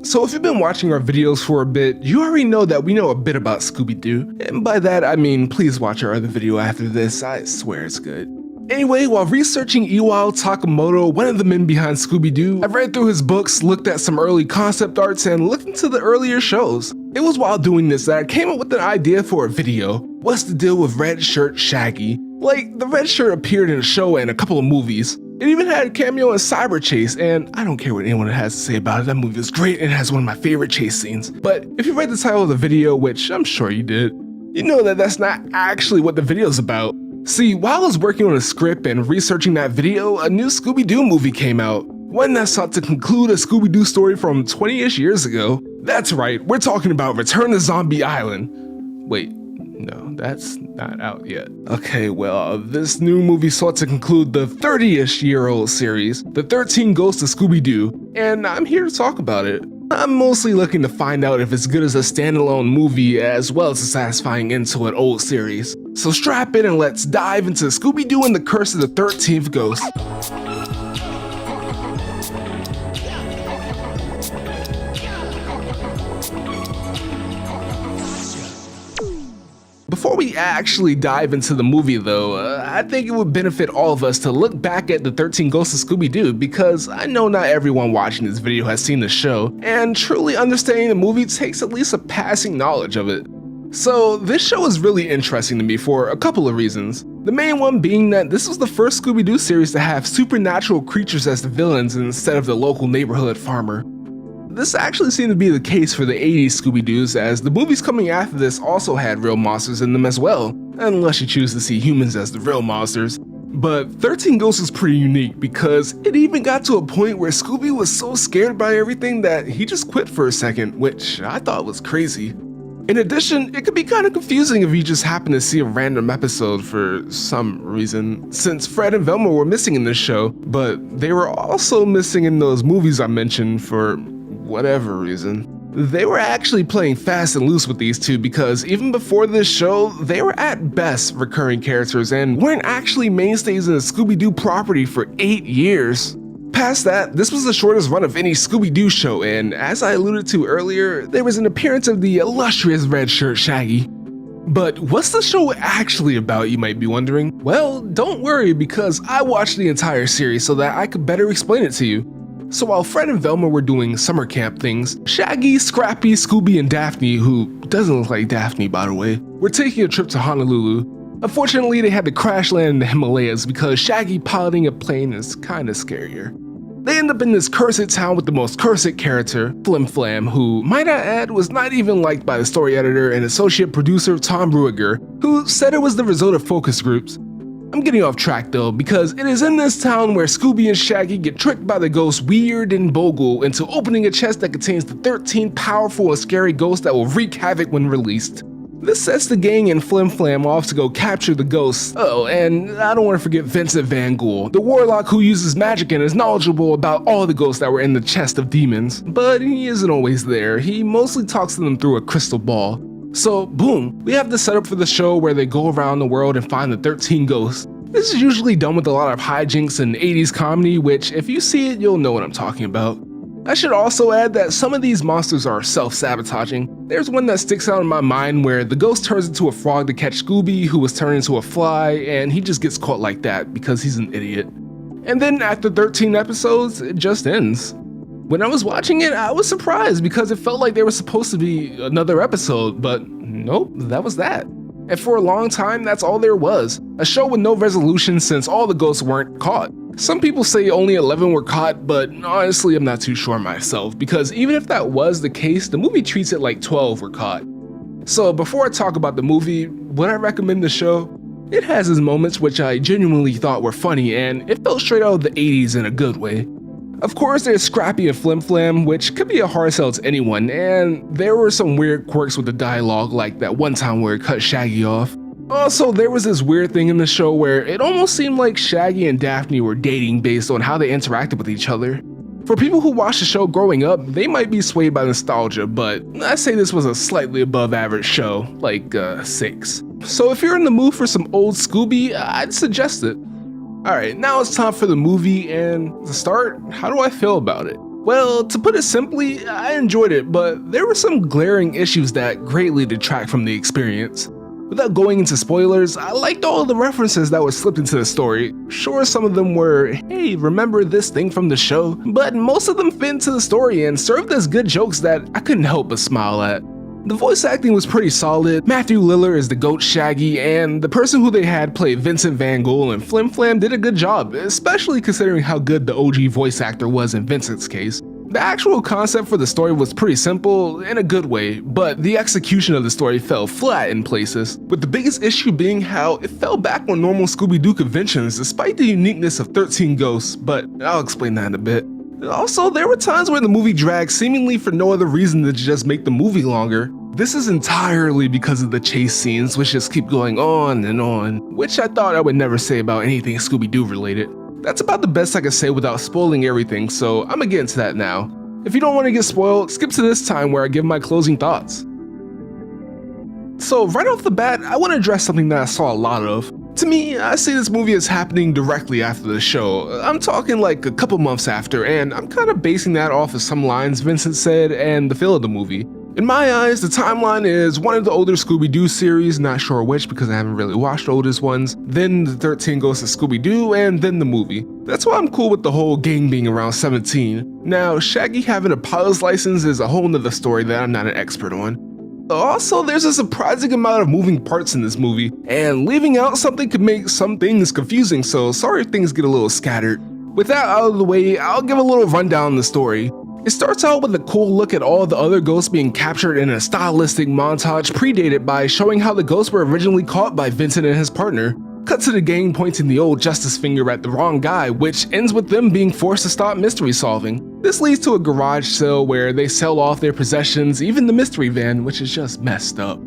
So if you've been watching our videos for a bit, you already know that we know a bit about Scooby-Doo, and by that I mean please watch our other video after this, I swear it's good. Anyway, while researching Iwao Takamoto, one of the men behind Scooby-Doo, I read through his books, looked at some early concept arts, and looked into the earlier shows. It was while doing this that I came up with an idea for a video. What's the deal with Red Shirt Shaggy? Like, the red shirt appeared in a show and a couple of movies. It even had a cameo in Cyber Chase, and I don't care what anyone has to say about it, that movie is great and it has one of my favorite chase scenes. But if you read the title of the video, which I'm sure you did, you know that that's not actually what the video's about. See, while I was working on a script and researching that video, a new Scooby-Doo movie came out. One that sought to conclude a Scooby-Doo story from 20-ish years ago. That's right, we're talking about Return to Zombie Island. Wait, no, that's not out yet. Okay, well, this new movie sought to conclude the 30-ish year old series, The 13 Ghosts of Scooby-Doo, and I'm here to talk about it. I'm mostly looking to find out if it's good as a standalone movie as well as a satisfying end to an old series. So strap in and let's dive into Scooby-Doo and the Curse of the 13th Ghost. Before we actually dive into the movie though, I think it would benefit all of us to look back at the 13 Ghosts of Scooby-Doo because I know not everyone watching this video has seen the show, and truly understanding the movie takes at least a passing knowledge of it. So this show is really interesting to me for a couple of reasons. The main one being that this was the first Scooby-Doo series to have supernatural creatures as the villains instead of the local neighborhood farmer. This actually seemed to be the case for the 80s Scooby-Doos, as the movies coming after this also had real monsters in them as well, unless you choose to see humans as the real monsters. But 13 Ghosts is pretty unique because it even got to a point where Scooby was so scared by everything that he just quit for a second, which I thought was crazy. In addition, it could be kind of confusing if you just happen to see a random episode for some reason, since Fred and Velma were missing in this show, but they were also missing in those movies I mentioned for whatever reason. They were actually playing fast and loose with these two because even before this show, they were at best recurring characters and weren't actually mainstays in the Scooby-Doo property for 8 years. Past that, this was the shortest run of any Scooby-Doo show, and as I alluded to earlier, there was an appearance of the illustrious Red Shirt Shaggy. But what's the show actually about, you might be wondering? Well, don't worry because I watched the entire series so that I could better explain it to you. So while Fred and Velma were doing summer camp things, Shaggy, Scrappy, Scooby, and Daphne, who doesn't look like Daphne by the way, were taking a trip to Honolulu. Unfortunately, they had to crash land in the Himalayas because Shaggy piloting a plane is kinda scarier. They end up in this cursed town with the most cursed character, Flim Flam, who, might I add, was not even liked by the story editor and associate producer Tom Ruegger, who said it was the result of focus groups. I'm getting off track though, because it is in this town where Scooby and Shaggy get tricked by the ghosts Weird and Bogle into opening a chest that contains the 13 powerful and scary ghosts that will wreak havoc when released. This sets the gang and Flim Flam off to go capture the ghosts. Oh, and I don't want to forget Vincent Van Ghoul, the warlock who uses magic and is knowledgeable about all the ghosts that were in the chest of demons. But he isn't always there, he mostly talks to them through a crystal ball. So boom, we have the setup for the show where they go around the world and find the 13 ghosts. This is usually done with a lot of hijinks and 80s comedy, which if you see it, you'll know what I'm talking about. I should also add that some of these monsters are self-sabotaging. There's one that sticks out in my mind where the ghost turns into a frog to catch Scooby, who was turned into a fly, and he just gets caught like that because he's an idiot. And then after 13 episodes, it just ends. When I was watching it, I was surprised because it felt like there was supposed to be another episode, but nope, that was that. And for a long time, that's all there was. A show with no resolution since all the ghosts weren't caught. Some people say only 11 were caught, but honestly I'm not too sure myself, because even if that was the case, the movie treats it like 12 were caught. So before I talk about the movie, would I recommend the show? It has its moments which I genuinely thought were funny, and it felt straight out of the 80s in a good way. Of course, there's Scrappy and Flim Flam, which could be a hard sell to anyone, and there were some weird quirks with the dialogue, like that one time where it cut Shaggy off. Also, there was this weird thing in the show where it almost seemed like Shaggy and Daphne were dating based on how they interacted with each other. For people who watched the show growing up, they might be swayed by nostalgia, but I'd say this was a slightly above average show, like 6. So if you're in the mood for some old Scooby, I'd suggest it. Alright, now it's time for the movie, and to start, how do I feel about it? Well, to put it simply, I enjoyed it, but there were some glaring issues that greatly detract from the experience. Without going into spoilers, I liked all of the references that were slipped into the story. Sure, some of them were, hey, remember this thing from the show? But most of them fit into the story and served as good jokes that I couldn't help but smile at. The voice acting was pretty solid. Matthew Lillard is the goat Shaggy, and the person who they had play Vincent Van Gogh and Flim Flam did a good job, especially considering how good the OG voice actor was in Vincent's case. The actual concept for the story was pretty simple in a good way, but the execution of the story fell flat in places, with the biggest issue being how it fell back on normal Scooby-Doo conventions despite the uniqueness of 13 Ghosts, but I'll explain that in a bit. Also, there were times where the movie dragged seemingly for no other reason than to just make the movie longer. This is entirely because of the chase scenes, which just keep going on, which I thought I would never say about anything Scooby-Doo related. That's about the best I can say without spoiling everything, so I'm gonna get into that now. If you don't want to get spoiled, skip to this time where I give my closing thoughts. So right off the bat, I want to address something that I saw a lot of. To me, I see this movie as happening directly after the show. I'm talking like a couple months after, and I'm kind of basing that off of some lines Vincent said and the feel of the movie. In my eyes, the timeline is one of the older Scooby-Doo series, not sure which because I haven't really watched the oldest ones, then the 13 Ghosts of Scooby-Doo, and then the movie. That's why I'm cool with the whole gang being around 17. Now, Shaggy having a pilot's license is a whole nother story that I'm not an expert on. Also, there's a surprising amount of moving parts in this movie, and leaving out something could make some things confusing, so sorry if things get a little scattered. With that out of the way, I'll give a little rundown on the story. It starts out with a cool look at all the other ghosts being captured in a stylistic montage predated by showing how the ghosts were originally caught by Vincent and his partner. Cut to the gang pointing the old justice finger at the wrong guy, which ends with them being forced to stop mystery solving. This leads to a garage sale where they sell off their possessions, even the mystery van, which is just messed up.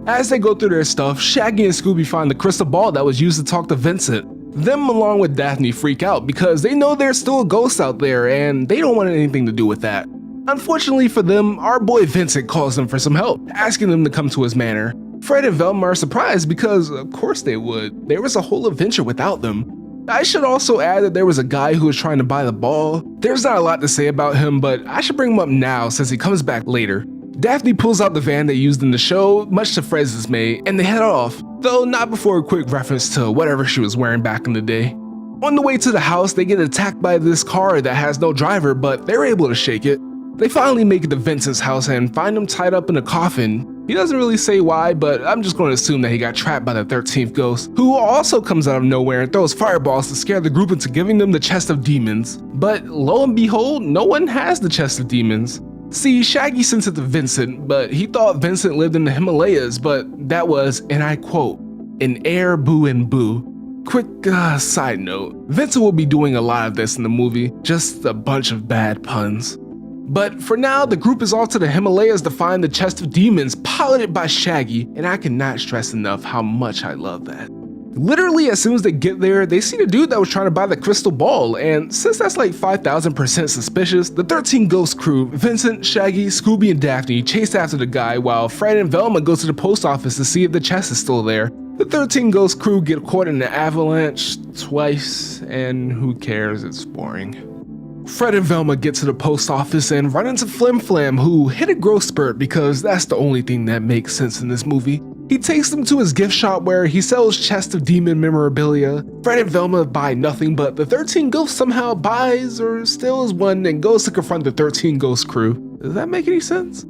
As they go through their stuff, Shaggy and Scooby find the crystal ball that was used to talk to Vincent. Them along with Daphne freak out because they know there's still a ghost out there and they don't want anything to do with that. Unfortunately for them, our boy Vincent calls them for some help, asking them to come to his manor. Fred and Velma are surprised because of course they would. There was a whole adventure without them. I should also add that there was a guy who was trying to buy the ball. There's not a lot to say about him, but I should bring him up now since he comes back later. Daphne pulls out the van they used in the show, much to Fred's dismay, and they head off, though not before a quick reference to whatever she was wearing back in the day. On the way to the house, they get attacked by this car that has no driver, but they're able to shake it. They finally make it to Vincent's house and find him tied up in a coffin. He doesn't really say why, but I'm just going to assume that he got trapped by the 13th ghost, who also comes out of nowhere and throws fireballs to scare the group into giving them the chest of demons. But lo and behold, no one has the chest of demons. See, Shaggy sent it to Vincent, but he thought Vincent lived in the Himalayas, but that was, and I quote, an air boo and boo. Quick side note, Vincent will be doing a lot of this in the movie, just a bunch of bad puns. But for now, the group is off to the Himalayas to find the chest of demons piloted by Shaggy, and I cannot stress enough how much I love that. Literally, as soon as they get there, they see the dude that was trying to buy the crystal ball, and since that's like 5,000% suspicious, the 13 Ghost crew, Vincent, Shaggy, Scooby, and Daphne chase after the guy while Fred and Velma go to the post office to see if the chest is still there. The 13 Ghost crew get caught in an avalanche twice, and who cares, it's boring. Fred and Velma get to the post office and run into Flim Flam, who hit a growth spurt because that's the only thing that makes sense in this movie. He takes them to his gift shop where he sells chests of demon memorabilia. Fred and Velma buy nothing, but the 13 Ghosts somehow buys or steals one and goes to confront the 13 Ghost crew. Does that make any sense?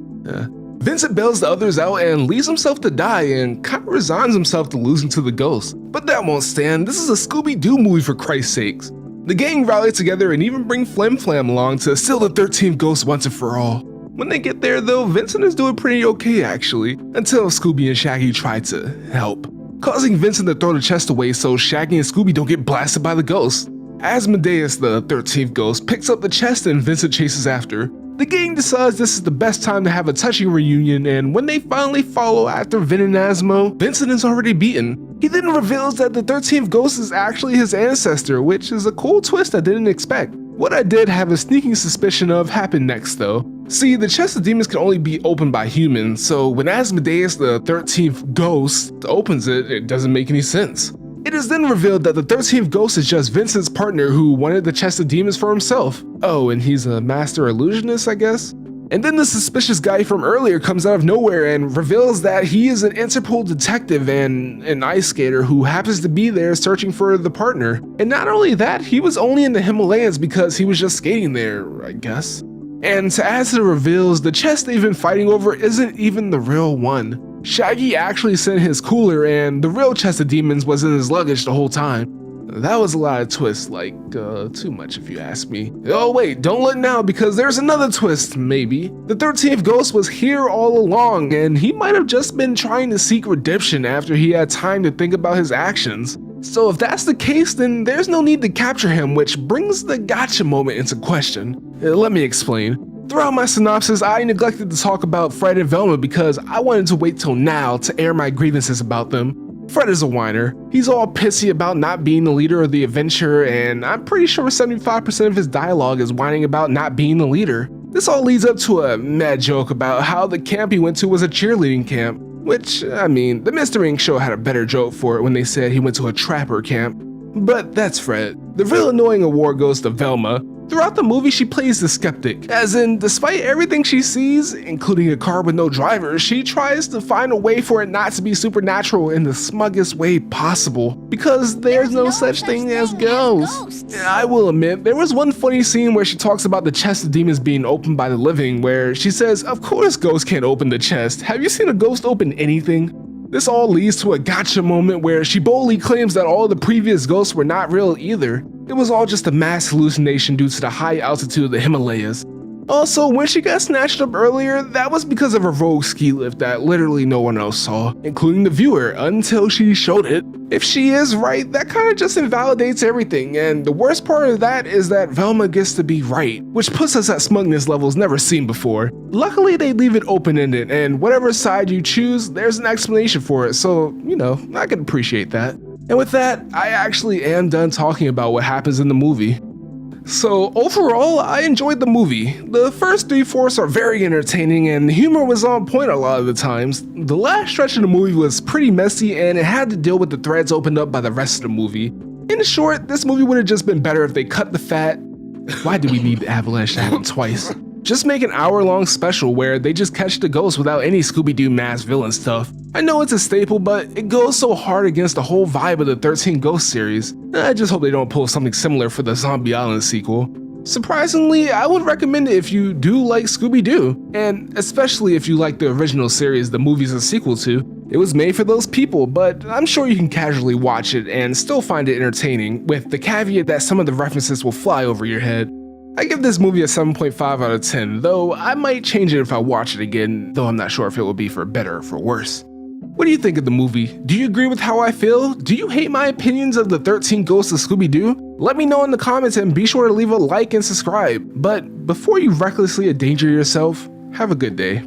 Vincent bails the others out and leaves himself to die and kind of resigns himself to losing to the ghosts. But that won't stand, this is a Scooby-Doo movie for Christ's sakes. The gang rally together and even bring Flim Flam along to steal the 13th ghost once and for all. When they get there though, Vincent is doing pretty okay actually, until Scooby and Shaggy try to help, causing Vincent to throw the chest away so Shaggy and Scooby don't get blasted by the ghost. Asmodeus, the 13th ghost, picks up the chest and Vincent chases after. The gang decides this is the best time to have a touching reunion, and when they finally follow after Vin and Asmo, Vincent is already beaten. He then reveals that the 13th ghost is actually his ancestor, which is a cool twist I didn't expect. What I did have a sneaking suspicion of happened next though. See, the chest of demons can only be opened by humans, so when Asmodeus, the 13th ghost, opens it, it doesn't make any sense. It is then revealed that the 13th ghost is just Vincent's partner who wanted the chest of demons for himself. Oh, and he's a master illusionist, I guess? And then the suspicious guy from earlier comes out of nowhere and reveals that he is an Interpol detective and an ice skater who happens to be there searching for the partner. And not only that, he was only in the Himalayas because he was just skating there, I guess. And to add to the reveals, the chest they've been fighting over isn't even the real one. Shaggy actually sent his cooler and the real chest of demons was in his luggage the whole time. That was a lot of twists, like, too much if you ask me. Oh wait, don't look now because there's another twist, maybe. The 13th ghost was here all along and he might have just been trying to seek redemption after he had time to think about his actions. So if that's the case, then there's no need to capture him, which brings the gotcha moment into question. Let me explain. Throughout my synopsis, I neglected to talk about Fred and Velma because I wanted to wait till now to air my grievances about them. Fred is a whiner. He's all pissy about not being the leader of the adventure, and I'm pretty sure 75% of his dialogue is whining about not being the leader. This all leads up to a mad joke about how the camp he went to was a cheerleading camp, which, I mean, the Mr. Inc. show had a better joke for it when they said he went to a trapper camp. But that's Fred. The real annoying award goes to Velma. Throughout the movie, she plays the skeptic, as in, despite everything she sees, including a car with no driver, she tries to find a way for it not to be supernatural in the smuggest way possible, because there's no such thing as ghosts. I will admit, there was one funny scene where she talks about the chest of demons being opened by the living, where she says, of course ghosts can't open the chest, have you seen a ghost open anything? This all leads to a gotcha moment where she boldly claims that all the previous ghosts were not real either. It was all just a mass hallucination due to the high altitude of the Himalayas. Also, when she got snatched up earlier, that was because of a rogue ski lift that literally no one else saw, including the viewer, until she showed it. If she is right, that kind of just invalidates everything, and the worst part of that is that Velma gets to be right, which puts us at smugness levels never seen before. Luckily, they leave it open-ended, and whatever side you choose, there's an explanation for it, so, you know, I can appreciate that. And with that, I actually am done talking about what happens in the movie. So overall, I enjoyed the movie. The first 3/4 are very entertaining and the humor was on point a lot of the times. The last stretch of the movie was pretty messy and it had to deal with the threads opened up by the rest of the movie. In short, this movie would have just been better if they cut the fat. Why do we need the avalanche to happen twice? Just make an hour-long special where they just catch the ghost without any Scooby-Doo masked villain stuff. I know it's a staple, but it goes so hard against the whole vibe of the 13 Ghosts series. I just hope they don't pull something similar for the Zombie Island sequel. Surprisingly, I would recommend it if you do like Scooby-Doo, and especially if you like the original series the movie's a sequel to. It was made for those people, but I'm sure you can casually watch it and still find it entertaining, with the caveat that some of the references will fly over your head. I give this movie a 7.5 out of 10, though I might change it if I watch it again, though I'm not sure if it will be for better or for worse. What do you think of the movie? Do you agree with how I feel? Do you hate my opinions of the 13 Ghosts of Scooby-Doo? Let me know in the comments and be sure to leave a like and subscribe. But before you recklessly endanger yourself, have a good day.